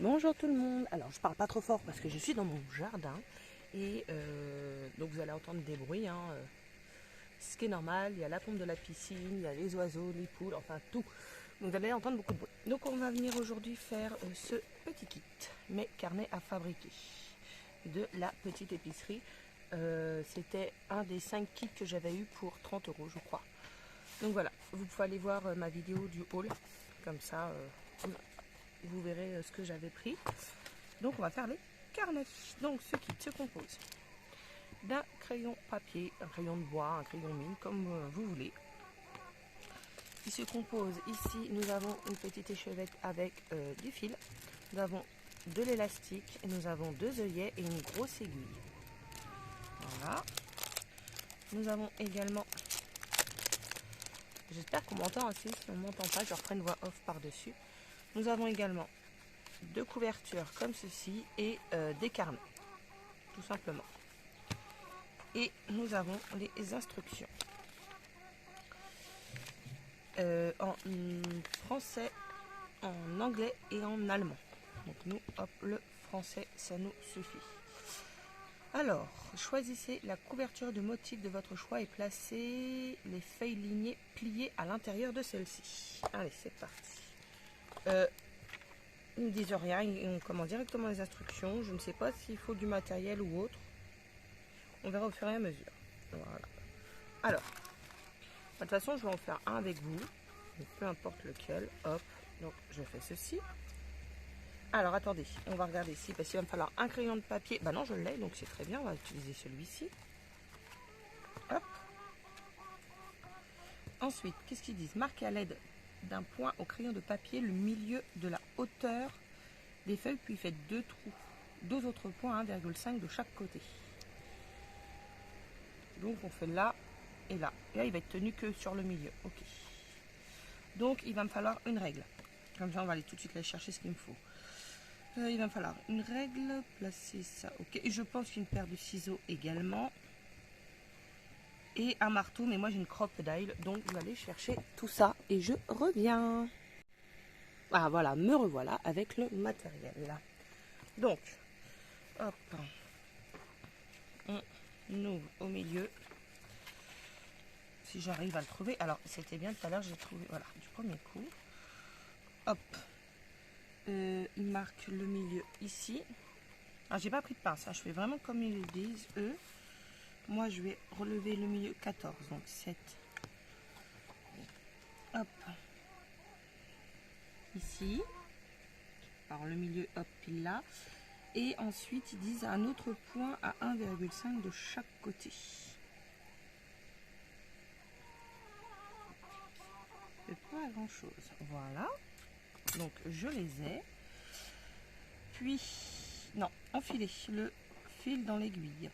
Bonjour tout le monde. Alors je parle pas trop fort parce que je suis dans mon jardin et donc vous allez entendre des bruits, ce qui est normal. Il y a la pompe de la piscine, il y a les oiseaux, les poules, enfin tout. Donc vous allez entendre beaucoup de bruit. Donc on va venir aujourd'hui faire ce petit kit, mes carnets à fabriquer de la petite épicerie. C'était un des 5 kits que j'avais eu pour 30 € je crois. Donc voilà, vous pouvez aller voir ma vidéo du haul, comme ça vous verrez ce que j'avais pris. Donc on va faire les carnets. Donc ce kit se compose d'un crayon papier, un crayon de bois, un crayon mine, comme vous voulez. Il se compose ici, nous avons une petite échevette avec du fil, nous avons de l'élastique, et nous avons 2 œillets et une grosse aiguille. Voilà. Nous avons également, j'espère qu'on m'entend assez, si on ne m'entend pas, je reprends une voix off par-dessus. Nous avons également 2 couvertures comme ceci et des carnets, tout simplement. Et nous avons les instructions en français, en anglais et en allemand. Donc nous, hop, le français, ça nous suffit. Alors, choisissez la couverture de motif de votre choix et placez les feuilles lignées pliées à l'intérieur de celle-ci. Allez, c'est parti. Ils ne disent rien, on commence directement les instructions. Je ne sais pas s'il faut du matériel ou autre. On verra au fur et à mesure. Voilà. Alors, de toute façon, je vais en faire un avec vous. Donc, peu importe lequel. Hop. Donc, je fais ceci. Alors, attendez. On va regarder ici. Parce qu'il va me falloir un crayon de papier. Bah non, je l'ai. Donc, c'est très bien. On va utiliser celui-ci. Hop. Ensuite, qu'est-ce qu'ils disent? Marquez à l'aide d'un point au crayon de papier le milieu de la hauteur des feuilles. Puis faites 2 trous. 2 autres points, 1,5 de chaque côté. Donc, on fait là. Et là. Et là, il va être tenu que sur le milieu. Ok. Donc, il va me falloir une règle. Comme ça, on va aller tout de suite aller chercher ce qu'il me faut. Il va me falloir une règle. Placer ça. Ok. Et je pense qu'une paire de ciseaux également. Et un marteau. Mais moi, j'ai une crocodile. Donc, je vais aller chercher tout ça. Et je reviens. Ah, voilà. Me revoilà avec le matériel. Donc, hop. On ouvre au milieu. Si j'arrive à le trouver. Alors, c'était bien tout à l'heure, j'ai trouvé, voilà, du premier coup. Hop. Il marque le milieu ici. Ah, j'ai pas pris de pince, hein, je fais vraiment comme ils le disent, eux. Moi, je vais relever le milieu 14, donc 7. Hop. Ici. Alors, le milieu, hop, pile là. Et ensuite, ils disent un autre point à 1,5 de chaque côté. Pas grand chose. Voilà. Donc je les ai. Puis, non, enfilez le fil dans l'aiguille.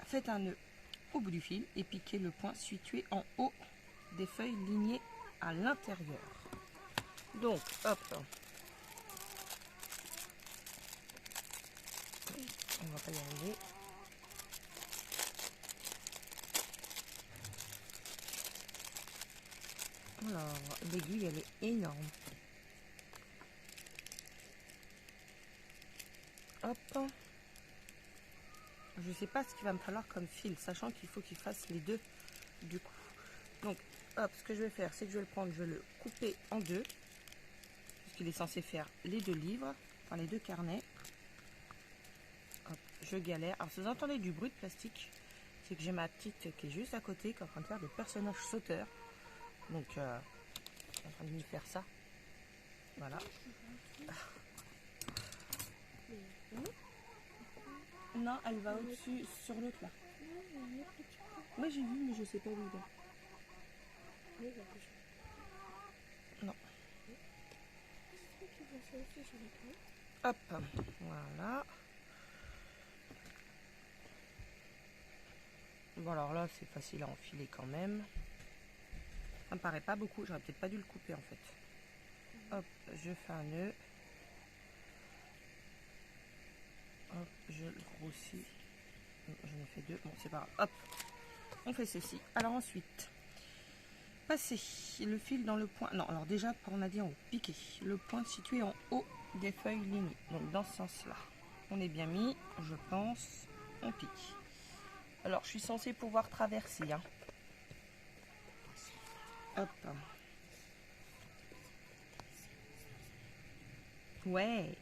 Faites un nœud au bout du fil et piquez le point situé en haut des feuilles lignées à l'intérieur. Donc, hop. On va pas y arriver. Alors, l'aiguille, elle est énorme. Hop. Je sais pas ce qu'il va me falloir comme fil, sachant qu'il faut qu'il fasse les deux du coup. Donc, hop, ce que je vais faire, c'est que je vais le prendre, je vais le couper en deux. Parce qu'il est censé faire les 2 livres, enfin les 2 carnets. Hop, je galère. Alors, si vous entendez du bruit de plastique, c'est que j'ai ma petite qui est juste à côté, qui est en train de faire des personnages sauteurs. Donc, je suis en train de lui faire ça. Voilà. Non, elle va au-dessus, sur l'autre là. Oui, j'ai vu, mais je sais pas où il va. Non. Hop, voilà. Bon, alors là, c'est facile à enfiler quand même. Ça me paraît pas beaucoup, j'aurais peut-être pas dû le couper en fait. Hop, je fais un nœud. Hop, je le grossis. J'en ai fait 2, bon c'est pas grave. Hop, on fait ceci. Alors ensuite, passez le fil dans le point. Non, alors déjà, on a dit en haut, piquer le point situé en haut des feuilles lignées. Donc dans ce sens-là, on est bien mis, je pense. On pique. Alors je suis censée pouvoir traverser. Hein. Hop. Ouais.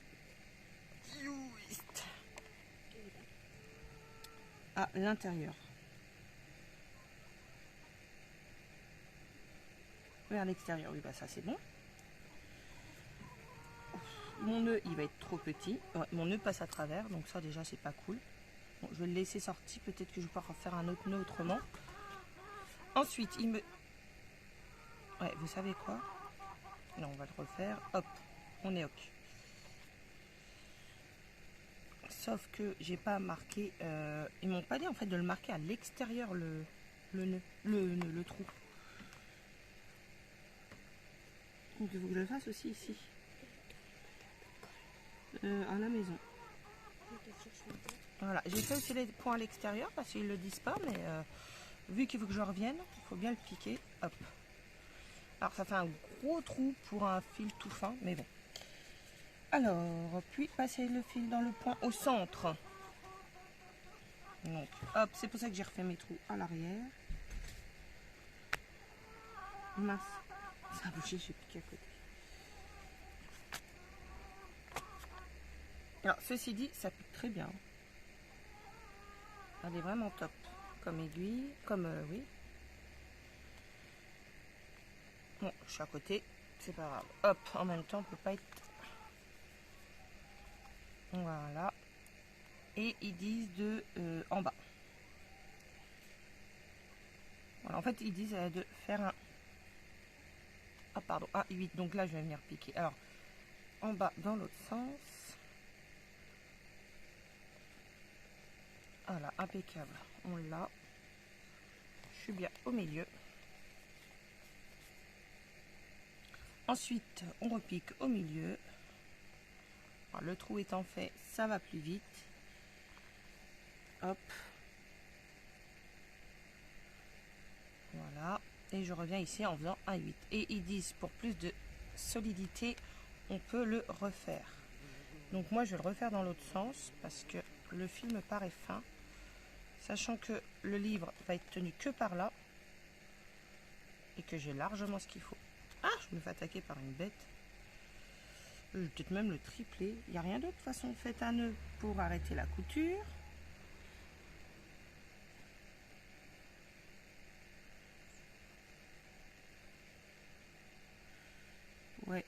À l'intérieur. Vers l'extérieur, oui, bah ça c'est bon. Mon nœud, il va être trop petit. Ouais, mon nœud passe à travers, donc ça déjà c'est pas cool. Bon, je vais le laisser sortir, peut-être que je vais pouvoir faire un autre nœud autrement. Ensuite, il me... Ouais, vous savez quoi? Non, on va le refaire. Hop, on est ok. Sauf que j'ai pas marqué... ils m'ont pas dit en fait de le marquer à l'extérieur le nœud, le trou. Donc il faut que je le fasse aussi ici. À la maison. Voilà, j'ai fait aussi les points à l'extérieur parce qu'ils le disent pas, mais vu qu'il faut que je revienne, il faut bien le piquer. Hop. Alors ça fait un gros trou pour un fil tout fin, mais bon. Alors, puis passer le fil dans le point au centre. Donc, hop, c'est pour ça que j'ai refait mes trous à l'arrière. Mince, ça a bougé, j'ai piqué à côté. Alors, ceci dit, ça pique très bien. Elle est vraiment top. Comme aiguille, comme oui. Bon, je suis à côté, c'est pas grave. Hop, en même temps, on peut pas être... Voilà. Et ils disent de en bas. Voilà, en fait, ils disent de faire un... Ah, pardon, un 8. Donc là, je vais venir piquer. Alors, en bas, dans l'autre sens. Voilà, impeccable. On l'a. Je suis bien au milieu. Ensuite, on repique au milieu. Alors, le trou étant fait, ça va plus vite. Hop. Voilà. Et je reviens ici en faisant un 8. Et ils disent, pour plus de solidité, on peut le refaire. Donc moi, je vais le refaire dans l'autre sens parce que le fil me paraît fin. Sachant que le livre va être tenu que par là. Et que j'ai largement ce qu'il faut. Ah, je me fais attaquer par une bête. Je vais peut-être même le tripler. Il n'y a rien d'autre. De toute façon, faites un nœud pour arrêter la couture. Ouais.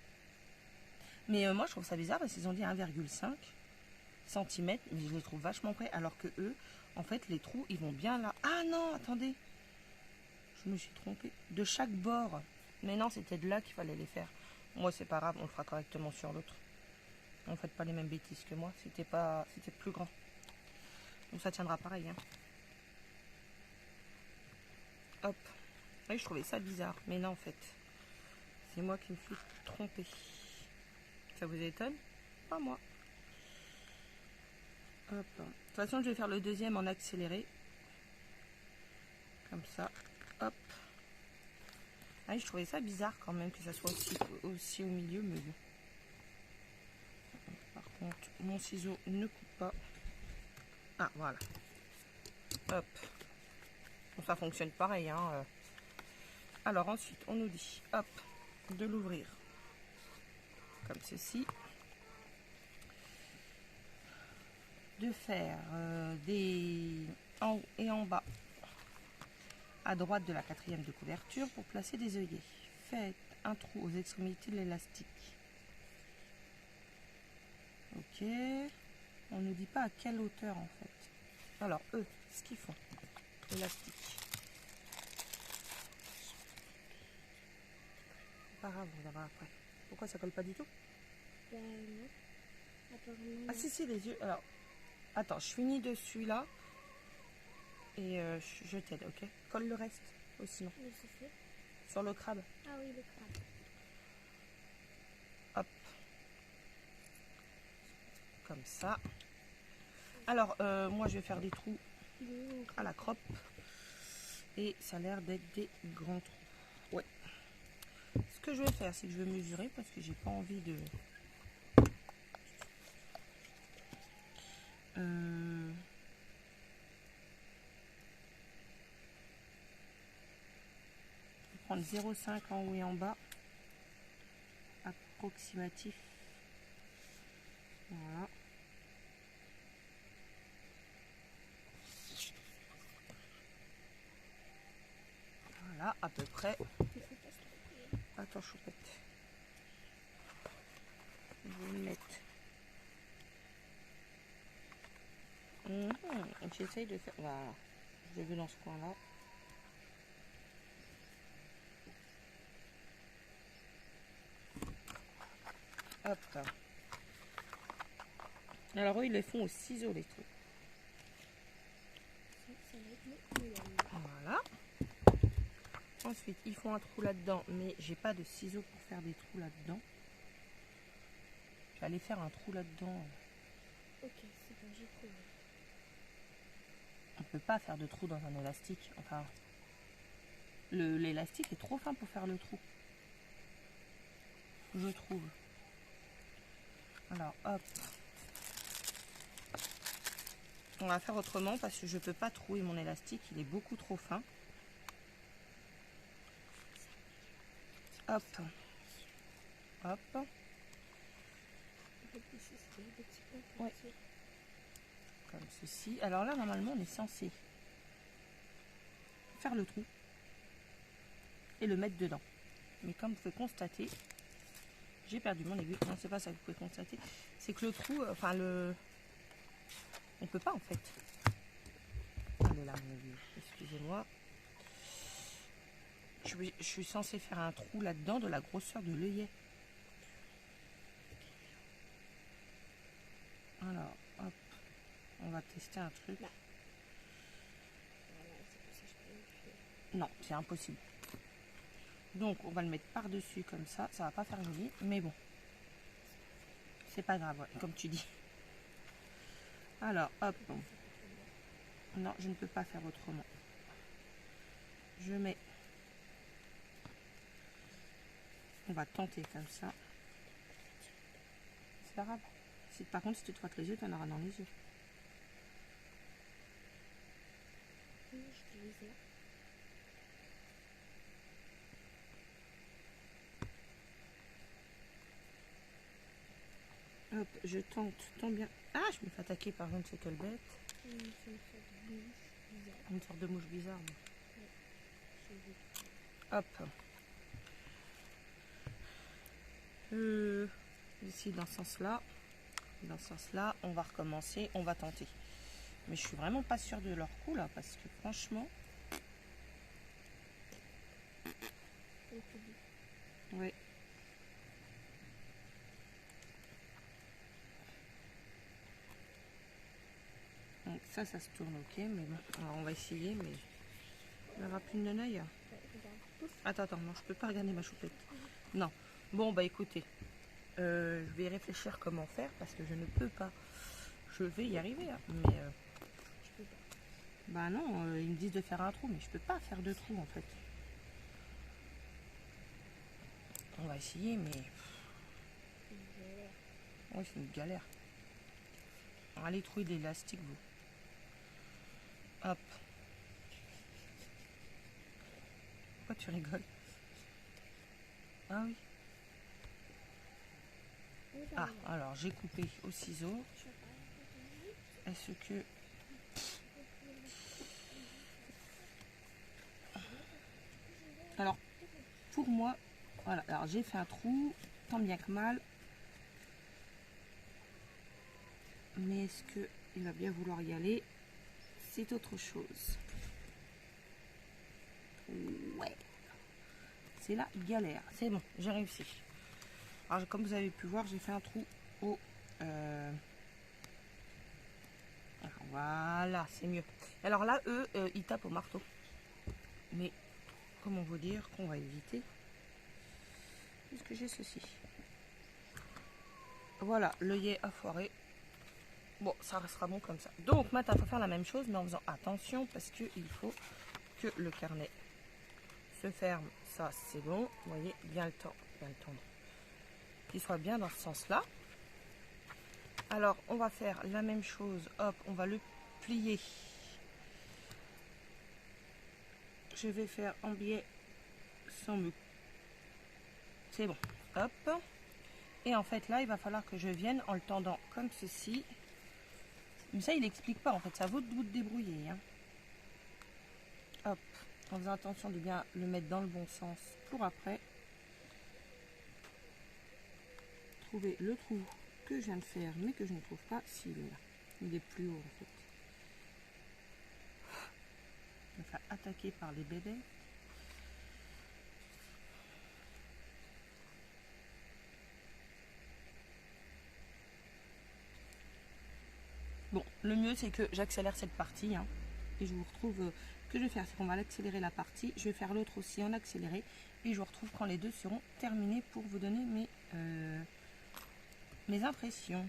Mais moi, je trouve ça bizarre parce qu'ils ont dit 1,5 cm. Mais je les trouve vachement près. Alors que eux, en fait, les trous, ils vont bien là. Ah non, attendez. Je me suis trompée. De chaque bord. Mais non, c'était de là qu'il fallait les faire. Moi, c'est pas grave. On le fera correctement sur l'autre. Ne faites pas les mêmes bêtises que moi. C'était plus grand. Donc ça tiendra pareil. Hein. Hop. Oui, je trouvais ça bizarre. Mais non, en fait. C'est moi qui me suis trompée. Ça vous étonne? Pas moi. Hop. De toute façon, je vais faire le deuxième en accéléré. Comme ça. Hop. Ah, je trouvais ça bizarre quand même que ça soit aussi au milieu. Mais bon. Par contre, mon ciseau ne coupe pas. Ah, voilà. Hop. Bon, ça fonctionne pareil. Hein. Alors ensuite, on nous dit, hop, de l'ouvrir comme ceci. De faire des en haut et en bas à droite de la quatrième de couverture pour placer des œillets. Faites un trou aux extrémités de l'élastique. Ok. On ne dit pas à quelle hauteur en fait. Alors eux, ce qu'ils font. Élastique. Pas grave, on verra après. Pourquoi ça colle pas du tout? Non. Ah si, les yeux. Alors, attends, je finis dessus là. Et je t'aide, ok? Colle le reste aussi, non? Oui, c'est fait. Sur le crabe. Ah oui, le crabe. Hop. Comme ça. Alors, moi je vais faire des trous à la croppe. Et ça a l'air d'être des grands trous. Ouais. Ce que je vais faire, c'est que je vais mesurer parce que j'ai pas envie de Prendre 0,5 en haut et en bas, approximatif. Voilà. Voilà, à peu près. Attends, choupette. Je vais le mettre. J'essaye de faire. Voilà. Je vais dans ce coin-là. Hop. Alors eux, ils les font au ciseau, les trucs. Voilà. Ensuite, ils font un trou là-dedans, mais j'ai pas de ciseaux pour faire des trous là-dedans. J'allais faire un trou là-dedans. Ok, c'est bon, j'ai trouvé. On peut pas faire de trou dans un élastique. Enfin, l'élastique est trop fin pour faire le trou. Je trouve. Alors, hop. On va faire autrement parce que je peux pas trouer mon élastique. Il est beaucoup trop fin. Hop. Hop. Ouais. Comme ceci. Alors là, normalement, on est censé faire le trou et le mettre dedans. Mais comme vous pouvez constater, j'ai perdu mon aiguille. Non, c'est pas ça que vous pouvez constater. C'est que le trou, enfin on peut pas en fait. Elle est là, mon aiguille. Excusez-moi. Je suis censée faire un trou là-dedans de la grosseur de l'œillet. Alors, hop. On va tester un truc. Non, c'est impossible. Donc, on va le mettre par-dessus comme ça. Ça va pas faire joli, mais bon. C'est pas grave, ouais, comme tu dis. Alors, hop. Non, je ne peux pas faire autrement. Je mets... On va tenter comme ça. C'est pas grave. Si, par contre, si tu te frottes les yeux, tu en auras dans les yeux. Hop, je tente tant bien. Ah, je me fais attaquer par je ne sais quelle bête. Une sorte de mouche bizarre. Hop. Ici, dans ce sens-là. Dans ce sens-là, on va recommencer, on va tenter. Mais je suis vraiment pas sûre de leur coup là, parce que franchement... Oui. Donc ça se tourne ok, mais bon. Alors on va essayer, mais... Il n'y aura plus de œil. Attends, non, je peux pas regarder ma choupette. Non. Bon, bah écoutez. Je vais réfléchir comment faire, parce que je ne peux pas. Je vais y arriver, hein, mais... Je peux pas. Bah non, ils me disent de faire un trou, mais je peux pas faire de trou en fait. On va essayer, mais... Oui, c'est une galère. Allez trouver de l'élastique, vous. Hop. Pourquoi tu rigoles? Ah oui. Ah, alors j'ai coupé au ciseau. Est-ce que... Alors, pour moi, voilà. Alors j'ai fait un trou, tant bien que mal. Mais est-ce qu'il va bien vouloir y aller? C'est autre chose. Ouais. C'est la galère. C'est bon, j'ai réussi. Alors, comme vous avez pu voir, j'ai fait un trou au... Voilà, c'est mieux. Alors là, eux, ils tapent au marteau. Mais, comment vous dire qu'on va éviter? Puisque j'ai ceci. Voilà, l'œillet a foiré. Bon, ça restera bon comme ça. Donc, maintenant, il faut faire la même chose, mais en faisant attention, parce qu'il faut que le carnet se ferme. Ça, c'est bon. Vous voyez, bien le tendre. Qu'il soit bien dans ce sens-là. Alors, on va faire la même chose. Hop, on va le plier. Je vais faire en biais sans me. C'est bon. Hop. Et en fait, là, il va falloir que je vienne en le tendant comme ceci. Mais ça, il n'explique pas. En fait, ça vaut de vous débrouiller. Hein. Hop. En faisant attention de bien le mettre dans le bon sens pour après. Trouver le trou que je viens de faire, mais que je ne trouve pas. S'il est là. Il est plus haut, en fait. Je vais me faire attaquer par les bébés. Bon, le mieux c'est que j'accélère cette partie hein, et je vous retrouve. Ce que je vais faire, c'est qu'on va accélérer la partie. Je vais faire l'autre aussi en accéléré et je vous retrouve quand les deux seront terminés pour vous donner mes impressions.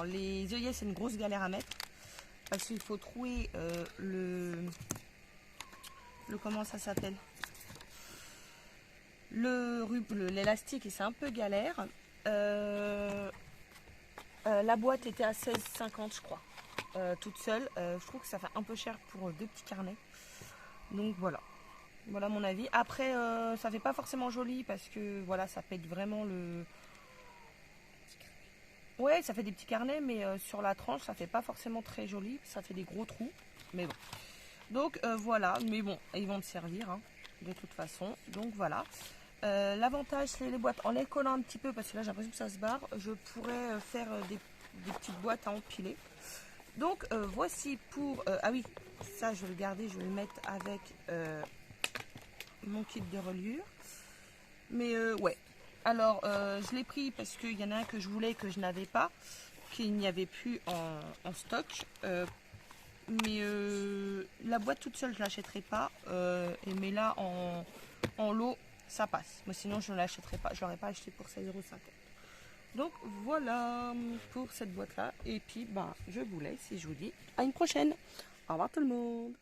Alors les œillets c'est une grosse galère à mettre parce qu'il faut trouver comment ça s'appelle, l'élastique, et c'est un peu galère. La boîte était à 16,50 je crois, toute seule. Je trouve que ça fait un peu cher pour 2 petits carnets. Donc voilà mon avis. Après ça fait pas forcément joli parce que voilà, ça pète vraiment le... Ouais, ça fait des petits carnets, mais sur la tranche ça fait pas forcément très joli, ça fait des gros trous, mais bon. Donc voilà, mais bon, ils vont te servir hein, de toute façon. Donc voilà. L'avantage c'est les boîtes, en les collant un petit peu, parce que là j'ai l'impression que ça se barre, je pourrais faire des petites boîtes à empiler. Donc voici pour... ah oui, ça je vais le garder, je vais le mettre avec mon kit de reliure. Mais ouais, alors je l'ai pris parce qu'il y en a un que je voulais que je n'avais pas, qu'il n'y avait plus en stock. Mais la boîte toute seule je ne l'achèterai pas, mais là en lot ça passe. Moi sinon je ne l'achèterai pas, je l'aurais pas acheté pour 16,50 €. Donc voilà pour cette boîte là, et puis bah, je vous laisse et je vous dis à une prochaine. Au revoir tout le monde.